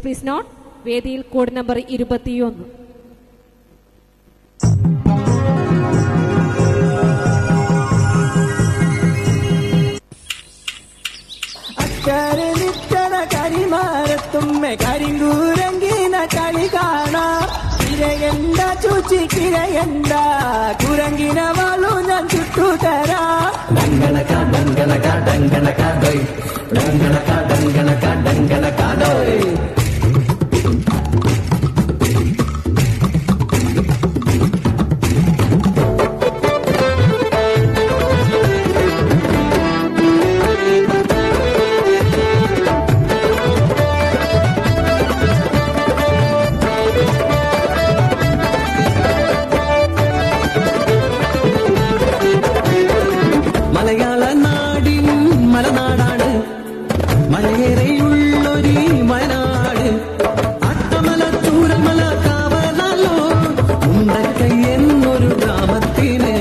Ladies, please note, വേദിയിൽ code number 21. കരിമാരത്തുമ്മെ കരിങ്കൂരങ്കിന കളി കാണാം. കിരയണ്ട ചൂച്ചി കിരയണ്ട, കുരങ്കിന വാളു ഞാൻ ചുട്ടുതരാ. ഡങ്കണക ഡങ്കണക ഡങ്കണക ഡോയ്, ഡങ്കണക ഡങ്കണക ഡങ്കണക ഡോയ്. മലയാള നാടിൻ മലനാടാണ്, മലയേറെയുള്ളൊരു മലനാട്. അട്ടമല ചൂരമല കാവലോ ഉണ്ടക്കൈ എന്നൊരു ഗ്രാമത്തിന്.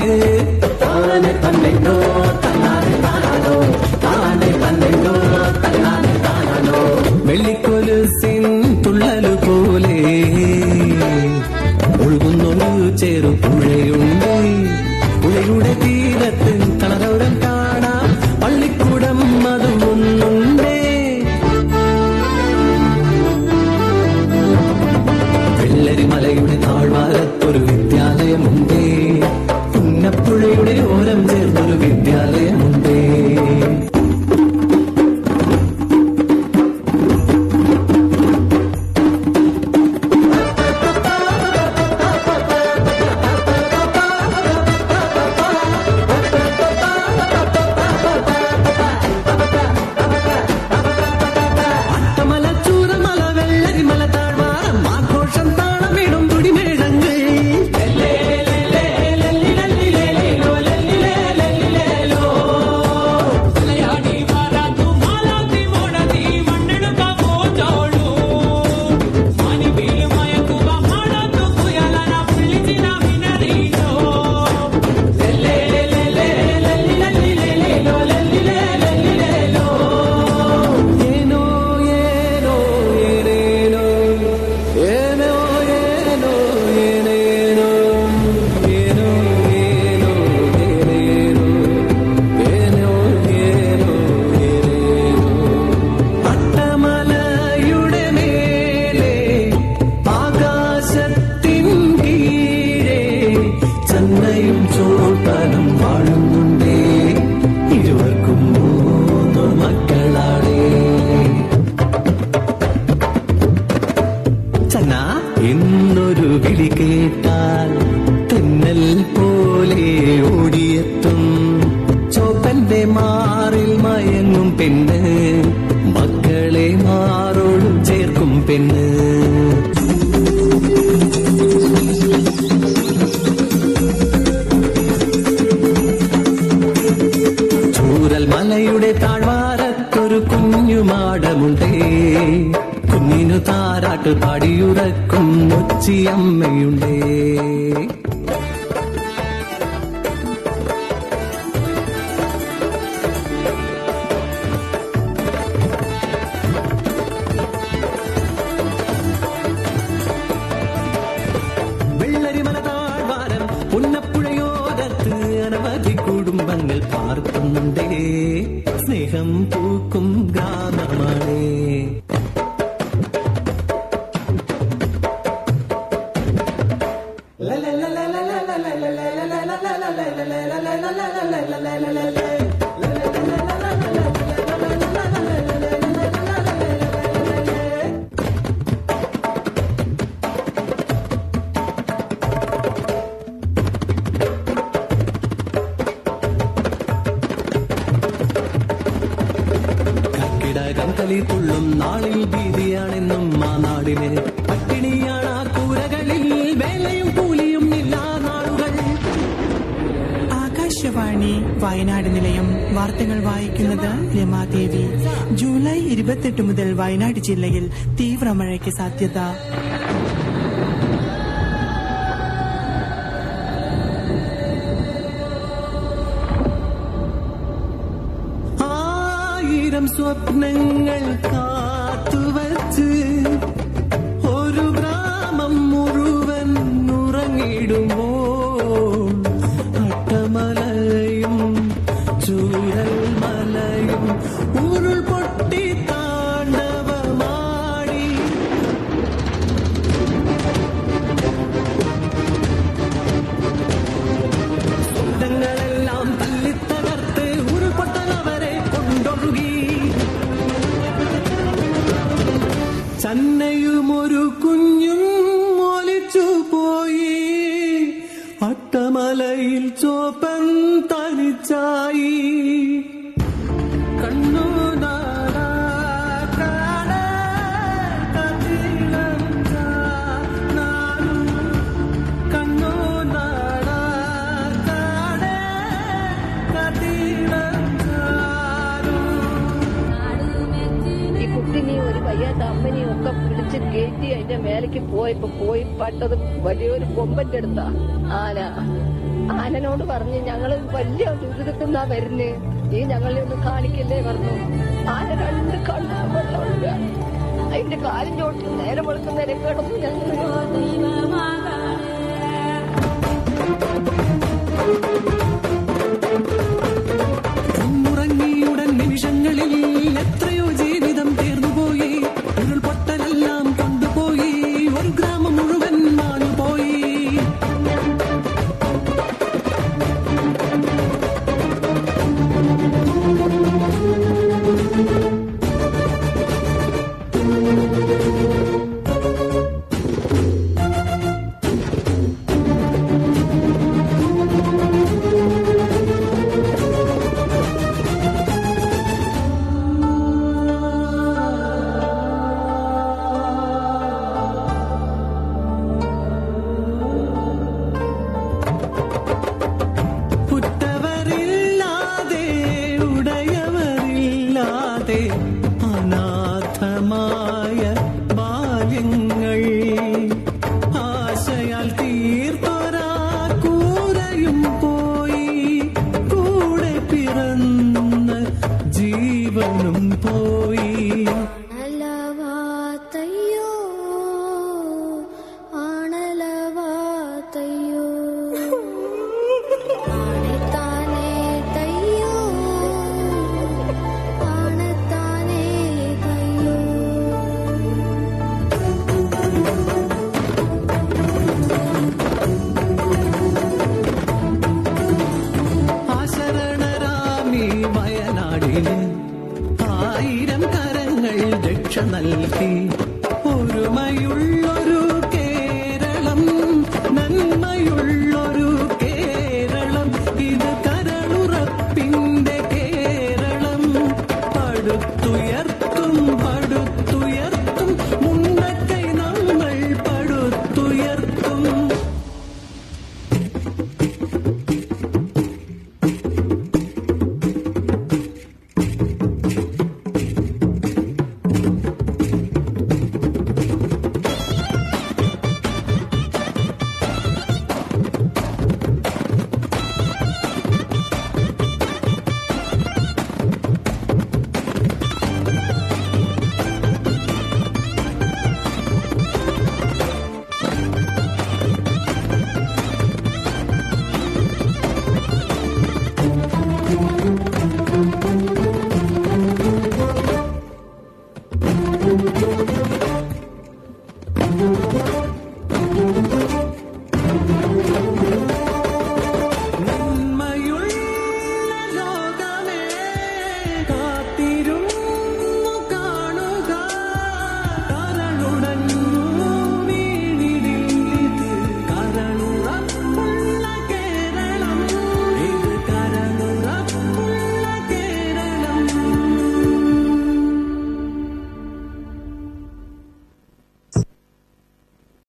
താനെ തന്നെയോ തന്നാനെ താനോ, താനെ തന്നെയോ തന്നാനെ താനോ. വെള്ളിക്കൊലുസിൻ തുള്ളലു പോലെ ഒഴുകുന്നൊരു ചെറുപുഴയുണ്ട്. പുഴയുടെ തീരത്ത് കളറൗരം കാണാം, പള്ളിക്കൂടം അതും ഒന്നുണ്ടേ. വെള്ളരിമലയുടെ താഴ്വാരത്തൊരു വിദ്യാലയമുണ്ടേ, പുന്നപ്പുഴയുടെ ഓരം ചേർന്നൊരു വിദ്യാലയമുണ്ടേ. എന്നൊരു വിളി കേട്ടാൽ തെന്നൽ പോലെ ഓടിയെത്തും. ചോപ്പന്റെ മാറിൽ മയങ്ങും പെണ്ണ്, മക്കളെ മാറോടും ചേർക്കും പെണ്ണ്. ചൂരൽ മലയുടെ താഴ്വാരത്തൊരു കുഞ്ഞുമാടമുണ്ടേ, കുഞ്ഞിനു താരാട്ട് പാടിയുറക്കും ഒച്ചിയമ്മയുണ്ടേ. വെള്ളരിമല താഴ്വാരം പുന്നപ്പുഴയോരത്ത് അനവധി കുടുംബങ്ങൾ പാർക്കുന്നുണ്ടേ, സ്നേഹം പൂക്കും ഗ്രാമമാണേ. കളി തുള്ളും നാളിൽ ഭീതിയാണെന്നും ആ നാടിന് പട്ടിണിയാണ്. ആ കൂരകളിൽ വേലയും കൂലിയും ഇല്ലാ നാളുകൾ. ആകാശവാണി വയനാട് നിലയം വാർത്തകൾ വായിക്കുന്നത് രമാദേവി. ജൂലൈ 28 മുതൽ വയനാട് ജില്ലയിൽ തീവ്രമഴയ്ക്ക് സാധ്യത. സ്വപ്നങ്ങൾ കാത്തുവച്ച് ചന്നയും ഒരു കുഞ്ഞും ഒലിച്ചു പോയി. അട്ടമലയിൽ ചോപ്പൻ തനിച്ചായി. കണ്ണു കുട്ടിനെയും ഒരു വയ്യാത്ത അമ്മനെയും ഒക്കെ പിടിച്ച് കയറ്റി അതിന്റെ മേലേക്ക് പോയി പട്ടത് വലിയൊരു കൊമ്പന്റെ അടുത്താ ആനനോട് പറഞ്ഞ് ഞങ്ങള് വലിയ ദുരിതത്തിന്നാ വരുന്നേ, ഈ ഞങ്ങളെ ഒന്ന് കാണിക്കല്ലേ പറഞ്ഞു. ആന 2 കണ്ണു വെള്ളമുണ്ട്. അതിന്റെ കാലിൻ ചോട്ടിൽ നേരെ വെളുക്കുന്നേരെ കിടന്നു ഞങ്ങൾ.